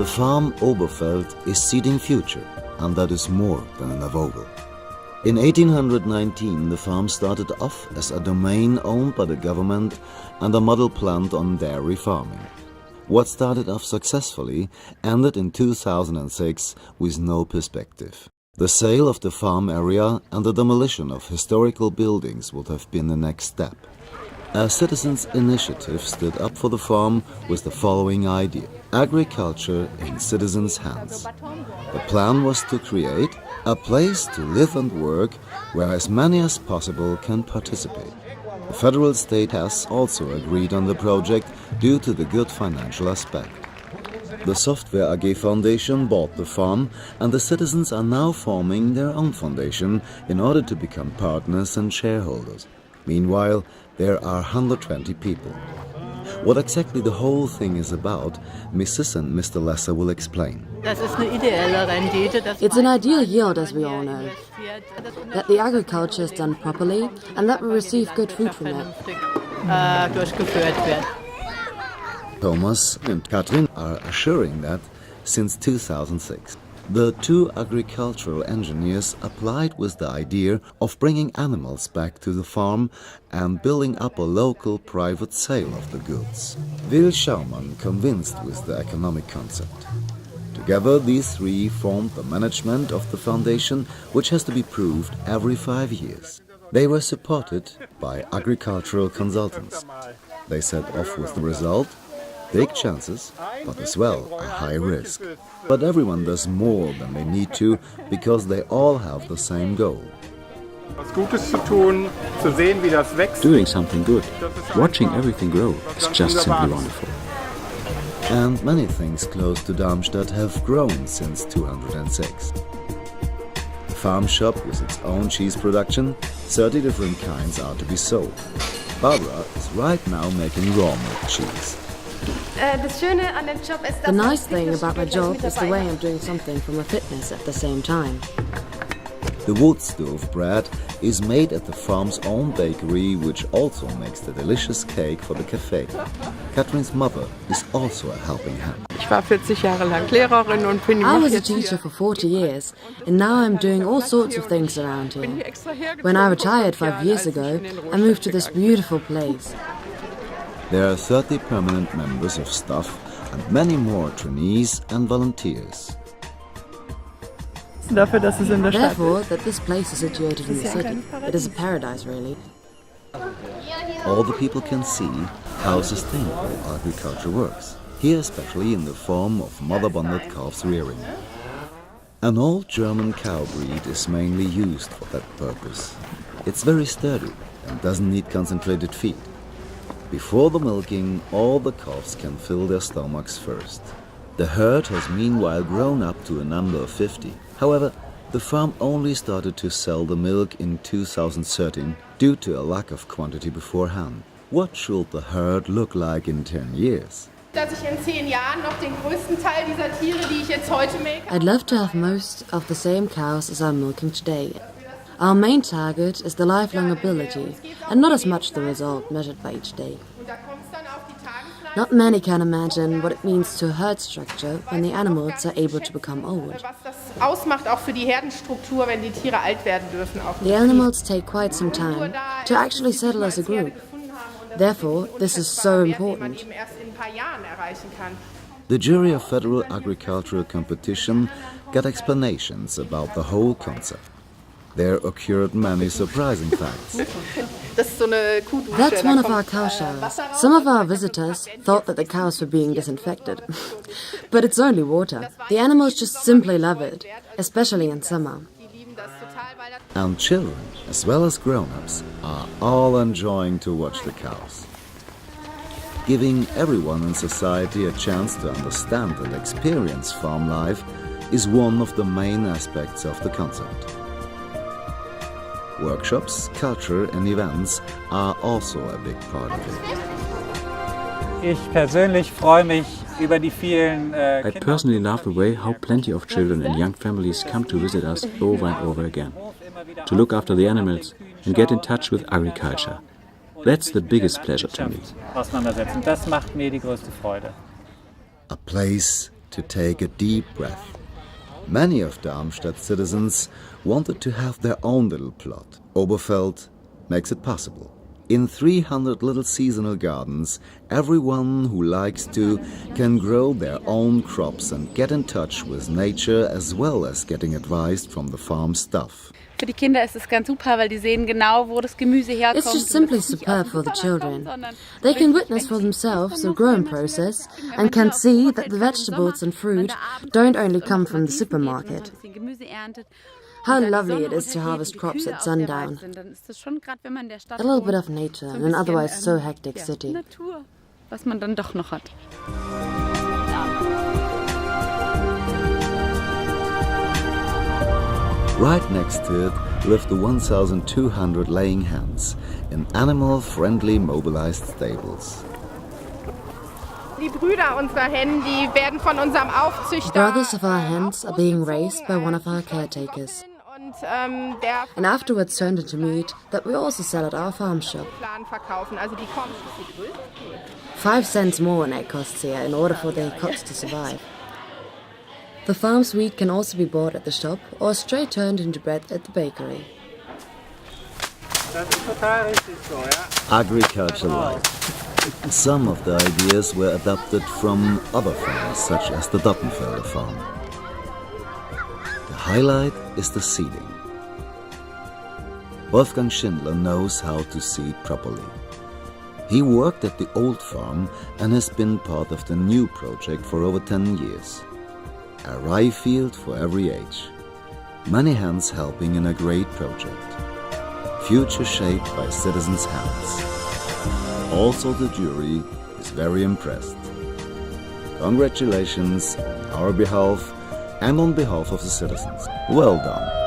farm Oberfeld is seeding future, and that is more than enough vogel. In 1819, the farm started off as a domain owned by the government and a model plant on dairy farming. What started off successfully ended in 2006 with no perspective. The sale of the farm area and the demolition of historical buildings would have been the next step. A citizens' initiative stood up for the farm with the following idea: agriculture in citizens' hands. The plan was to create a place to live and work where as many as possible can participate. The federal state has also agreed on the project due to the good financial aspect. The Software AG Foundation bought the farm, and the citizens are now forming their own foundation in order to become partners and shareholders. Meanwhile, there are 120 people. What exactly the whole thing is about, Mrs. and Mr. Lesser will explain. It's an ideal yield, as we all know. That the agriculture is done properly and that we receive good food from it. Thomas and Katrin are assuring that since 2006. The two agricultural engineers applied with the idea of bringing animals back to the farm and building up a local private sale of the goods. Will Schaumann convinced with the economic concept. Together, these three formed the management of the foundation, which has to be proved every 5 years. They were supported by agricultural consultants. They set off with the result: big chances, but as well a high risk. But everyone does more than they need to because they all have the same goal. Doing something good, watching everything grow is just simply wonderful. And many things close to Darmstadt have grown since 2006. The farm shop with its own cheese production, 30 different kinds are to be sold. Barbara is right now making raw milk cheese. The nice thing about my job is the way I'm doing something for my fitness at the same time. The wood stove bread is made at the farm's own bakery, which also makes the delicious cake for the cafe. Katrin's mother is also a helping hand. I was a teacher for 40 years, and now I'm doing all sorts of things around here. When I retired 5 years ago, I moved to this beautiful place. There are 30 permanent members of staff and many more trainees and volunteers. Therefore, that this place is situated in the city. It is a paradise, really. All the people can see how sustainable agriculture works, here especially in the form of mother-bonded calves rearing. An old German cow breed is mainly used for that purpose. It's very sturdy and doesn't need concentrated feed. Before the milking, all the calves can fill their stomachs first. The herd has meanwhile grown up to a number of 50. However, the farm only started to sell the milk in 2013 due to a lack of quantity beforehand. What should the herd look like in 10 years? I'd love to have most of the same cows as I'm milking today. Our main target is the lifelong ability, and not as much the result measured by each day. Not many can imagine what it means to a herd structure when the animals are able to become old. The animals take quite some time to actually settle as a group. Therefore, this is so important. The jury of Federal Agricultural Competition got explanations about the whole concept. There occurred many surprising facts. That's one of our cow showers. Some of our visitors thought that the cows were being disinfected. But it's only water. The animals just simply love it, especially in summer. And children, as well as grown-ups, are all enjoying to watch the cows. Giving everyone in society a chance to understand and experience farm life is one of the main aspects of the concept. Workshops, culture and events are also a big part of it. I personally love the way how plenty of children and young families come to visit us over and over again, to look after the animals and get in touch with agriculture. That's the biggest pleasure to me. A place to take a deep breath. Many of Darmstadt citizens wanted to have their own little plot. Oberfeld makes it possible. In 300 little seasonal gardens, everyone who likes to can grow their own crops and get in touch with nature as well as getting advice from the farm staff. Für die Kinder ist es ganz super, weil die sehen genau, wo das Gemüse herkommt. It's just simply superb for the children. They can witness for themselves the growing process and can see that the vegetables and fruit don't only come from the supermarket. How lovely it is to harvest crops at sundown. A little bit of nature in an otherwise so hectic city. Natur, was man dann doch noch hat. Right next to it live the 1,200 laying hens in animal-friendly mobilized stables. Die Brüder unserer Hennen, die werden von unserem The Aufzüchter brothers of our hens are being raised by one of our caretakers und der and afterwards turned into meat that we also sell at our farm shop. Plan verkaufen. Also die kommen. 5 cents more an egg costs here in order for the cocks to survive. The farm's wheat can also be bought at the shop or straight turned into bread at the bakery. Agriculture life. Some of the ideas were adapted from other farms, such as the Dottenfelder farm. The highlight is the seeding. Wolfgang Schindler knows how to seed properly. He worked at the old farm and has been part of the new project for over 10 years. A rye field for every age. Many hands helping in a great project. Future shaped by citizens' hands. Also the jury is very impressed. Congratulations on our behalf and on behalf of the citizens. Well done.